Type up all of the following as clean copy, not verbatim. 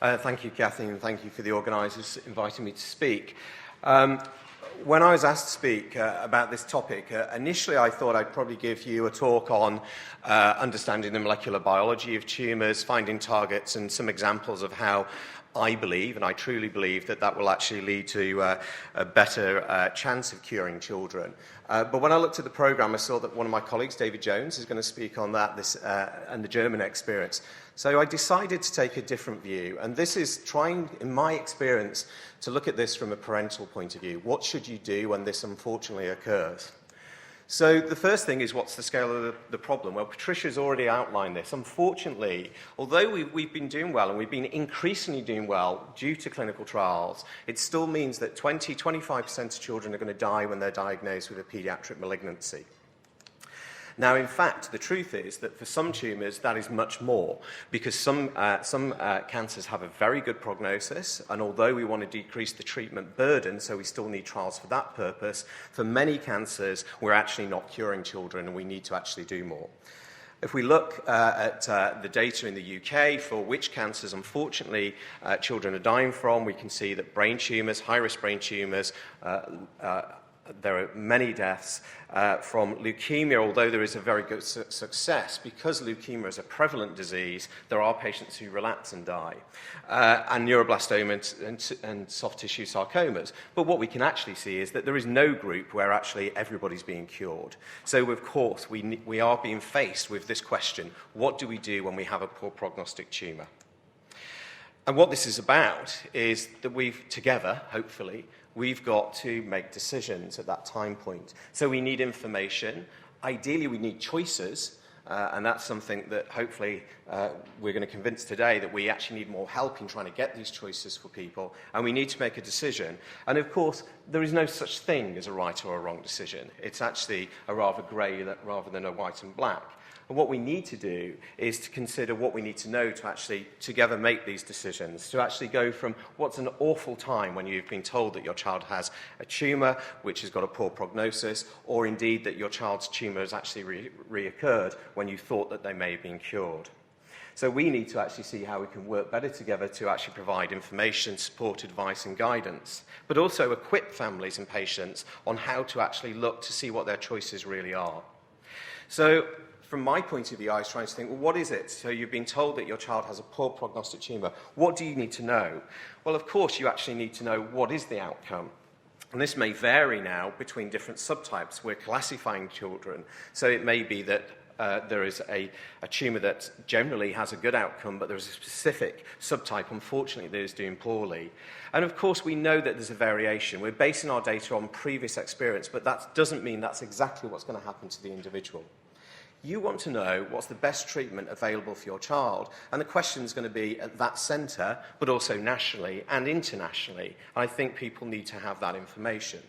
Thank you, Kathy, and thank you for the organisers inviting me to speak. When I was asked to speak about this topic, initially I thought I'd probably give you a talk on understanding the molecular biology of tumours, finding targets, and some examples of how I believe, and I truly believe, that that will actually lead to a better chance of curing children. But when I looked at the programme, I saw that one of my colleagues, David Jones, is going to speak on that and the German experience. So I decided to take a different view, and this is trying, in my experience, to look at this from a parental point of view. What should you do when this unfortunately occurs? So the first thing is, what's the scale of the problem? Well, Patricia's already outlined this. Unfortunately, although we've been doing well, and we've been increasingly doing well due to clinical trials, it still means that 20-25% of children are going to die when they're diagnosed with a paediatric malignancy. Now, in fact, the truth is that for some tumours, that is much more, because some cancers have a very good prognosis, and although we want to decrease the treatment burden, so we still need trials for that purpose, for many cancers, we're actually not curing children, and we need to actually do more. If we look at the data in the UK for which cancers, unfortunately, children are dying from, we can see that brain tumours, high-risk brain tumours, there are many deaths from leukemia, although there is a very good success. Because leukemia is a prevalent disease, there are patients who relapse and die, and neuroblastoma and soft tissue sarcomas. But what we can actually see is that there is no group where actually everybody's being cured. So, of course, we are being faced with this question: what do we do when we have a poor prognostic tumour? And what this is about is that together, hopefully, we've got to make decisions at that time point. So we need information. Ideally, we need choices, and that's something that hopefully we're going to convince today, that we actually need more help in trying to get these choices for people, and we need to make a decision. And of course, there is no such thing as a right or a wrong decision. It's actually a rather grey rather than a white and black. And what we need to do is to consider what we need to know to actually together make these decisions, to actually go from what's an awful time when you've been told that your child has a tumour which has got a poor prognosis, or indeed that your child's tumour has actually reoccurred when you thought that they may have been cured. So we need to actually see how we can work better together to actually provide information, support, advice and guidance, but also equip families and patients on how to actually look to see what their choices really are. So, from my point of view, I was trying to think, well, what is it? So you've been told that your child has a poor prognostic tumour. What do you need to know? Well, of course, you actually need to know what is the outcome. And this may vary now between different subtypes. We're classifying children. So it may be that there is a tumour that generally has a good outcome, but there's a specific subtype, unfortunately, that is doing poorly. And of course, we know that there's a variation. We're basing our data on previous experience, but that doesn't mean that's exactly what's going to happen to the individual. You want to know what's the best treatment available for your child. And the question is going to be at that centre, but also nationally and internationally. I think people need to have that information.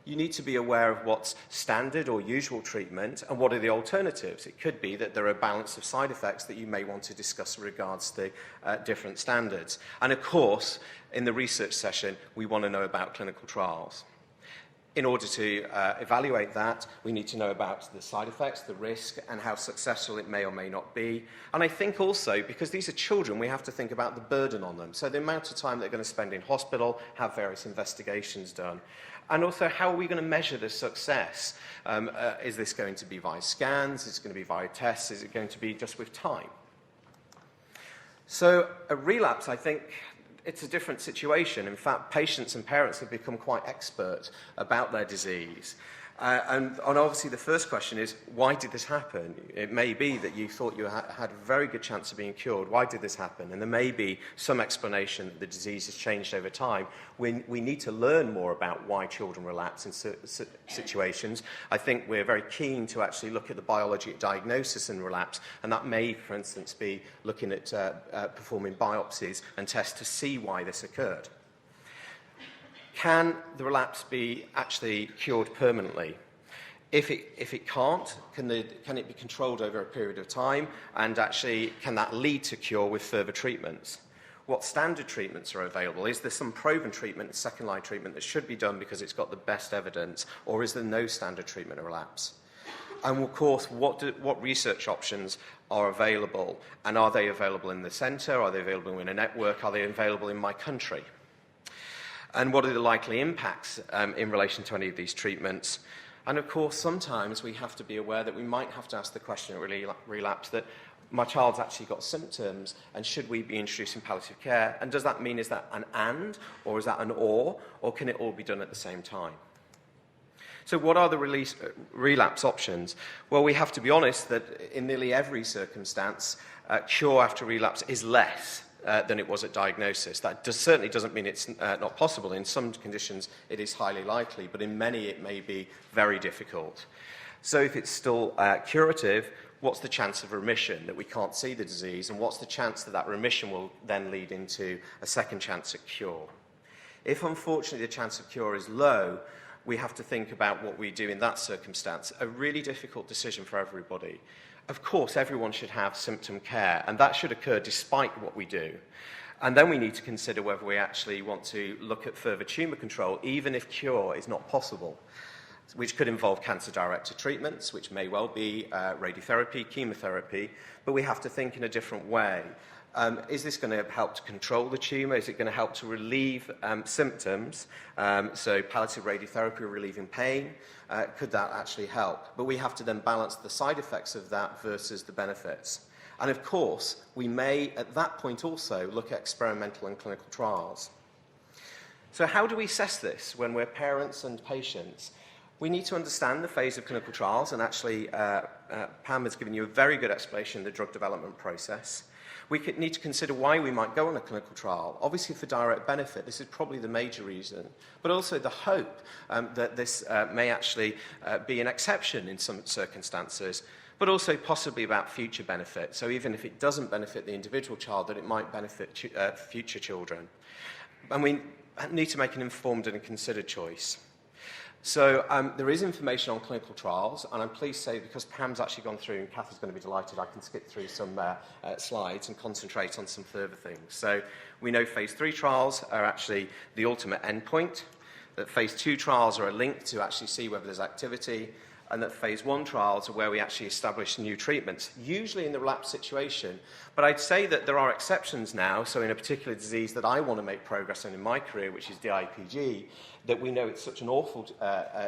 You need to be aware of what's standard or usual treatment and what are the alternatives. It could be that there are a balance of side effects that you may want to discuss in regards to different standards. And of course, in the research session, we want to know about clinical trials. In order to evaluate that, we need to know about the side effects, the risk, and how successful it may or may not be. And I think also, because these are children, we have to think about the burden on them. So the amount of time they're going to spend in hospital, have various investigations done. And also, how are we going to measure the success? Is this going to be via scans? Is it going to be via tests? Is it going to be just with time? So a relapse, I think, it's a different situation. In fact, patients and parents have become quite expert about their disease. And obviously the first question is, why did this happen? It may be that you thought you had a very good chance of being cured. Why did this happen? And there may be some explanation that the disease has changed over time. We need to learn more about why children relapse in situations. I think we're very keen to actually look at the biology of diagnosis and relapse, and that may, for instance, be looking at performing biopsies and tests to see why this occurred. Can the relapse be actually cured permanently? If it can't, can it be controlled over a period of time? And actually, can that lead to cure with further treatments? What standard treatments are available? Is there some proven treatment, second-line treatment, that should be done because it's got the best evidence? Or is there no standard treatment of relapse? And of course, what research options are available, and are they available in the centre, are they available in a network, are they available in my country? And what are the likely impacts in relation to any of these treatments? And of course, sometimes we have to be aware that we might have to ask the question at relapse that my child's actually got symptoms, and should we be introducing palliative care? And does that mean, is that an and, or is that an or can it all be done at the same time? So what are the relapse options? Well, we have to be honest that in nearly every circumstance, cure after relapse is less than it was at diagnosis. That certainly doesn't mean it's not possible. In some conditions, it is highly likely, but in many, it may be very difficult. So if it's still curative, what's the chance of remission, that we can't see the disease, and what's the chance that that remission will then lead into a second chance at cure? If, unfortunately, the chance of cure is low, we have to think about what we do in that circumstance. A really difficult decision for everybody. Of course, everyone should have symptom care, and that should occur despite what we do. And then we need to consider whether we actually want to look at further tumour control, even if cure is not possible, which could involve cancer-directed treatments, which may well be radiotherapy, chemotherapy, but we have to think in a different way. Is this going to help to control the tumour? Is it going to help to relieve symptoms? So palliative radiotherapy relieving pain, could that actually help? But we have to then balance the side effects of that versus the benefits. And of course, we may at that point also look at experimental and clinical trials. So how do we assess this when we're parents and patients? We need to understand the phase of clinical trials, and actually Pam has given you a very good explanation of the drug development process. We need to consider why we might go on a clinical trial. Obviously, for direct benefit, this is probably the major reason, but also the hope that this may actually be an exception in some circumstances, but also possibly about future benefit. So even if it doesn't benefit the individual child, that it might benefit future children. And we need to make an informed and a considered choice. So there is information on clinical trials, and I'm pleased to say, because Pam's actually gone through, and Kath is going to be delighted, I can skip through some slides and concentrate on some further things. So we know phase 3 trials are actually the ultimate endpoint, that phase 2 trials are a link to actually see whether there's activity, and that phase 1 trials are where we actually establish new treatments, usually in the relapse situation. But I'd say that there are exceptions now, so in a particular disease that I want to make progress in my career, which is DIPG, that we know it's such an awful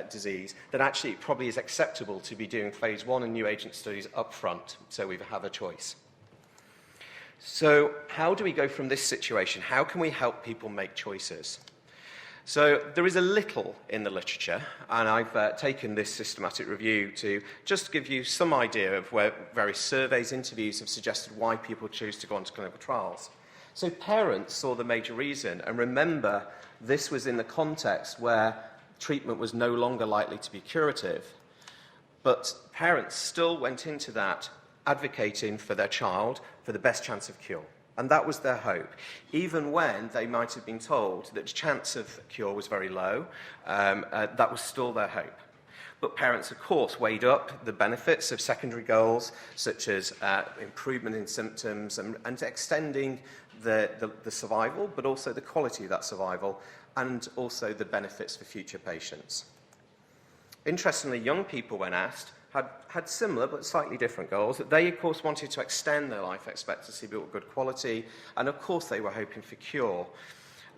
disease that actually it probably is acceptable to be doing phase 1 and new agent studies up front, so we have a choice. So how do we go from this situation? How can we help people make choices? So there is a little in the literature, and I've taken this systematic review to just give you some idea of where various surveys, interviews have suggested why people choose to go on to clinical trials. So parents saw the major reason, and remember, this was in the context where treatment was no longer likely to be curative. But parents still went into that advocating for their child for the best chance of cure. And that was their hope, even when they might have been told that the chance of cure was very low. That was still their hope. But parents, of course, weighed up the benefits of secondary goals, such as improvement in symptoms and extending the survival, but also the quality of that survival, and also the benefits for future patients. Interestingly, young people, when asked, had similar but slightly different goals. That they, of course, wanted to extend their life expectancy, build good quality, and of course they were hoping for cure.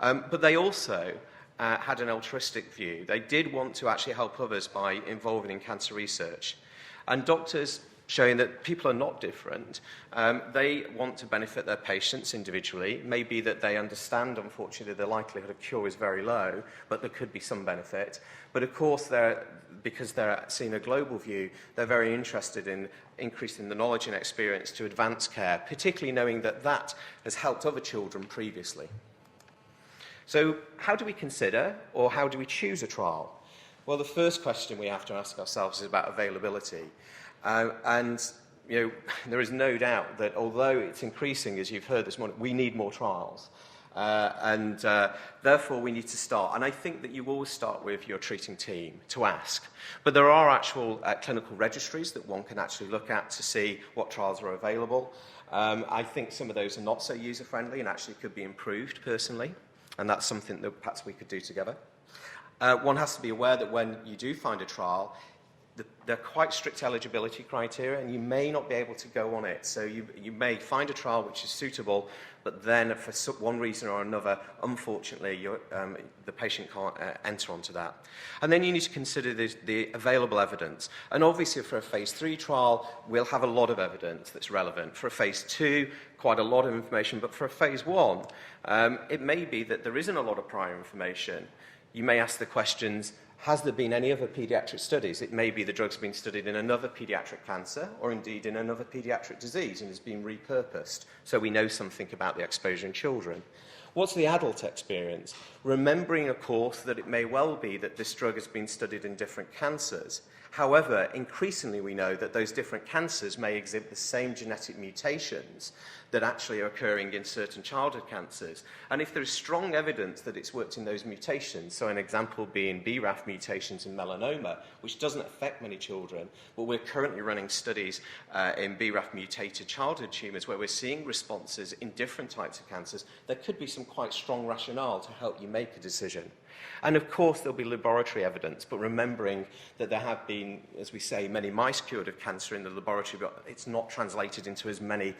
But they also had an altruistic view. They did want to actually help others by involving in cancer research. And doctors, showing that people are not different, they want to benefit their patients individually. It may be that they understand, unfortunately, the likelihood of cure is very low, but there could be some benefit. But of course, because they're seeing a global view, they're very interested in increasing the knowledge and experience to advance care, particularly knowing that that has helped other children previously. So how do we consider, or how do we choose a trial? Well, the first question we have to ask ourselves is about availability. And there is no doubt that although it's increasing, as you've heard this morning, we need more trials. Therefore, we need to start. And I think that you always start with your treating team to ask. But there are actual clinical registries that one can actually look at to see what trials are available. I think some of those are not so user-friendly and actually could be improved personally. And that's something that perhaps we could do together. One has to be aware that when you do find a trial, they're quite strict eligibility criteria, and you may not be able to go on it. So you may find a trial which is suitable, but then for one reason or another, unfortunately, the patient can't enter onto that. And then you need to consider the available evidence. And obviously, for a phase 3 trial, we'll have a lot of evidence that's relevant. For a phase 2, quite a lot of information. But for a phase 1, it may be that there isn't a lot of prior information. You may ask the questions, has there been any other paediatric studies? It may be the drug's been studied in another paediatric cancer or indeed in another paediatric disease and has been repurposed, so we know something about the exposure in children. What's the adult experience? Remembering, of course, that it may well be that this drug has been studied in different cancers. However, increasingly we know that those different cancers may exhibit the same genetic mutations that actually are occurring in certain childhood cancers. And if there is strong evidence that it's worked in those mutations, so an example being BRAF mutations in melanoma, which doesn't affect many children, but we're currently running studies in BRAF mutated childhood tumours where we're seeing responses in different types of cancers, there could be some quite strong rationale to help you make a decision. And of course, there'll be laboratory evidence, but remembering that there have been, as we say, many mice cured of cancer in the laboratory, but it's not translated into as many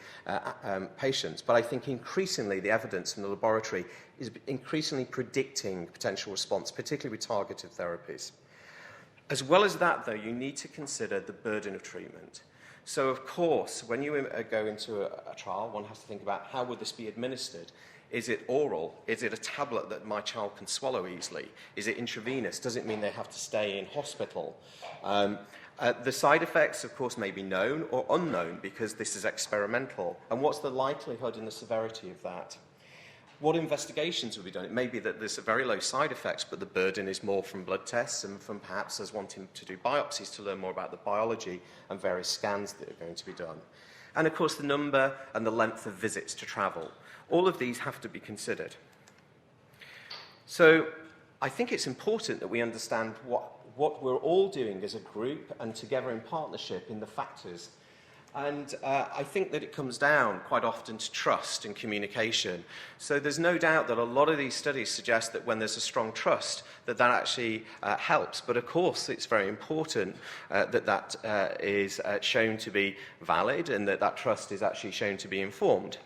patients. But I think increasingly the evidence from the laboratory is increasingly predicting potential response, particularly with targeted therapies. As well as that, though, you need to consider the burden of treatment. So, of course, when you go into a trial, one has to think about how would this be administered. Is it oral? Is it a tablet that my child can swallow easily? Is it intravenous? Does it mean they have to stay in hospital? The side effects, of course, may be known or unknown because this is experimental. And what's the likelihood and the severity of that? What investigations will be done? It may be that there's very low side effects, but the burden is more from blood tests and from perhaps us wanting to do biopsies to learn more about the biology and various scans that are going to be done. And, of course, the number and the length of visits to travel. All of these have to be considered. So I think it's important that we understand what we're all doing as a group and together in partnership in the factors. And I think that it comes down quite often to trust and communication. So there's no doubt that a lot of these studies suggest that when there's a strong trust, that actually helps. But of course, it's very important that is shown to be valid and that trust is actually shown to be informed.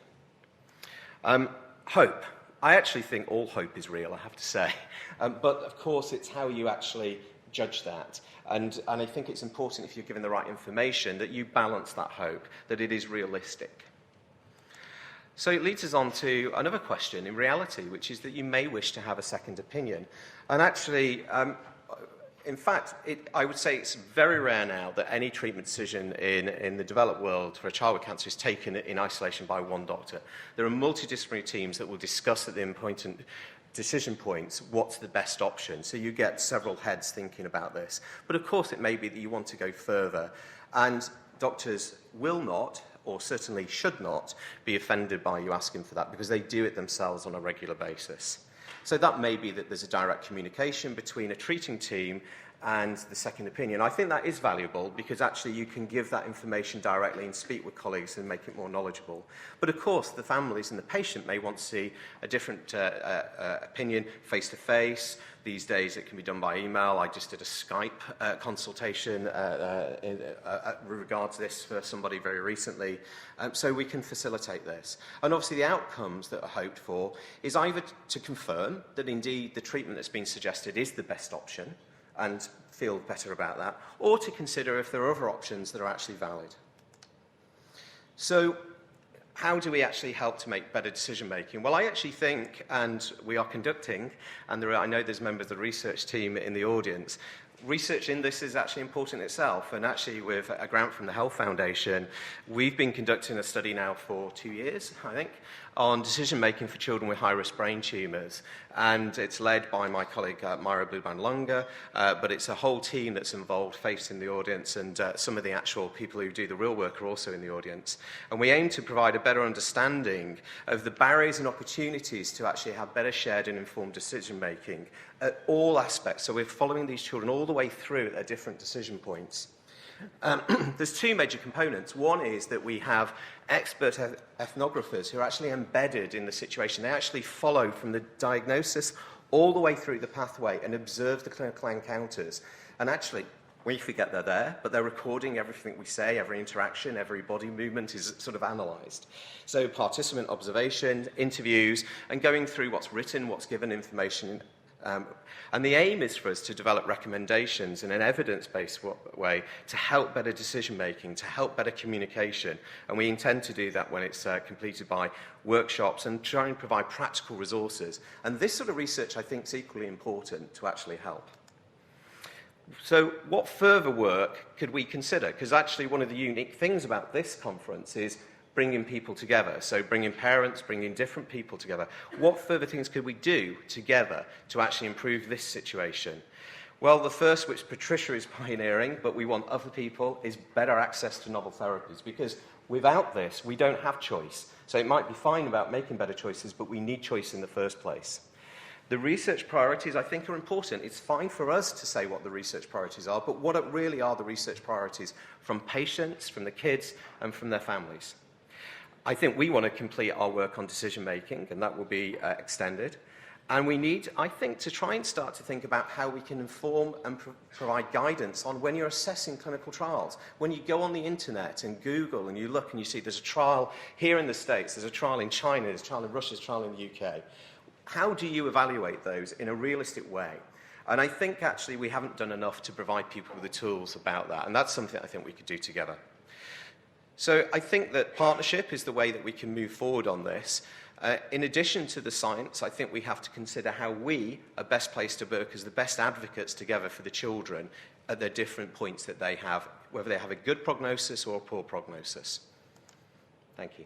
Hope. I actually think all hope is real, I have to say. But of course, it's how you actually judge that. And I think it's important, if you're given the right information, that you balance that hope, that it is realistic. So it leads us on to another question in reality, which is that you may wish to have a second opinion. And actually, in fact, I would say it's very rare now that any treatment decision in the developed world for a child with cancer is taken in isolation by one doctor. There are multidisciplinary teams that will discuss at the important decision points what's the best option. So you get several heads thinking about this. But of course, it may be that you want to go further. And doctors will not, or certainly should not, be offended by you asking for that because they do it themselves on a regular basis. So that may be that there's a direct communication between a treating team and the second opinion. I think that is valuable because actually you can give that information directly and speak with colleagues and make it more knowledgeable. But of course, the families and the patient may want to see a different opinion face-to-face. These days it can be done by email. I just did a Skype consultation in regard to this for somebody very recently. So we can facilitate this. And obviously the outcomes that are hoped for is either to confirm that indeed the treatment that's been suggested is the best option and feel better about that, or to consider if there are other options that are actually valid. So how do we actually help to make better decision making? Well, I actually think, and we are conducting, and I know there's members of the research team in the audience, research in this is actually important itself. And actually, with a grant from the Health Foundation, we've been conducting a study now for 2 years, I think, on decision making for children with high-risk brain tumours. And it's led by my colleague Myra Blueband-Lunger, but it's a whole team that's involved, facing the audience, and some of the actual people who do the real work are also in the audience. And we aim to provide a better understanding of the barriers and opportunities to actually have better shared and informed decision making at all aspects. So we're following these children all the way through at their different decision points. There's two major components. One is that we have expert ethnographers who are actually embedded in the situation. They actually follow from the diagnosis all the way through the pathway and observe the clinical encounters. And actually, We forget they're there, but they're recording everything we say, every interaction, every body movement is sort of analysed. So participant observation, interviews, and going through what's written, what's given information. And the aim is for us to develop recommendations in an evidence-based way to help better decision-making, to help better communication. And we intend to do that when it's completed by workshops and try and provide practical resources. And this sort of research, I think, is equally important to actually help. So what further work could we consider? Because actually one of the unique things about this conference is bringing people together. So bringing parents, bringing different people together. What further things could we do together to actually improve this situation? Well, the first, which Patricia is pioneering, but we want other people, is better access to novel therapies. Because without this, we don't have choice. So it might be fine about making better choices, but we need choice in the first place. The research priorities, I think, are important. It's fine for us to say what the research priorities are, but what really are the research priorities from patients, from the kids, and from their families? I think we want to complete our work on decision-making, and that will be extended. And we need, I think, to try and start to think about how we can inform and provide guidance on when you're assessing clinical trials. When you go on the internet and Google and you look and you see there's a trial here in the States, there's a trial in China, there's a trial in Russia, there's a trial in the UK. How do you evaluate those in a realistic way? And I think actually we haven't done enough to provide people with the tools about that, and that's something I think we could do together. So I think that partnership is the way that we can move forward on this. In addition to the science, I think we have to consider how we are best placed to work as the best advocates together for the children at the different points that they have, whether they have a good prognosis or a poor prognosis. Thank you.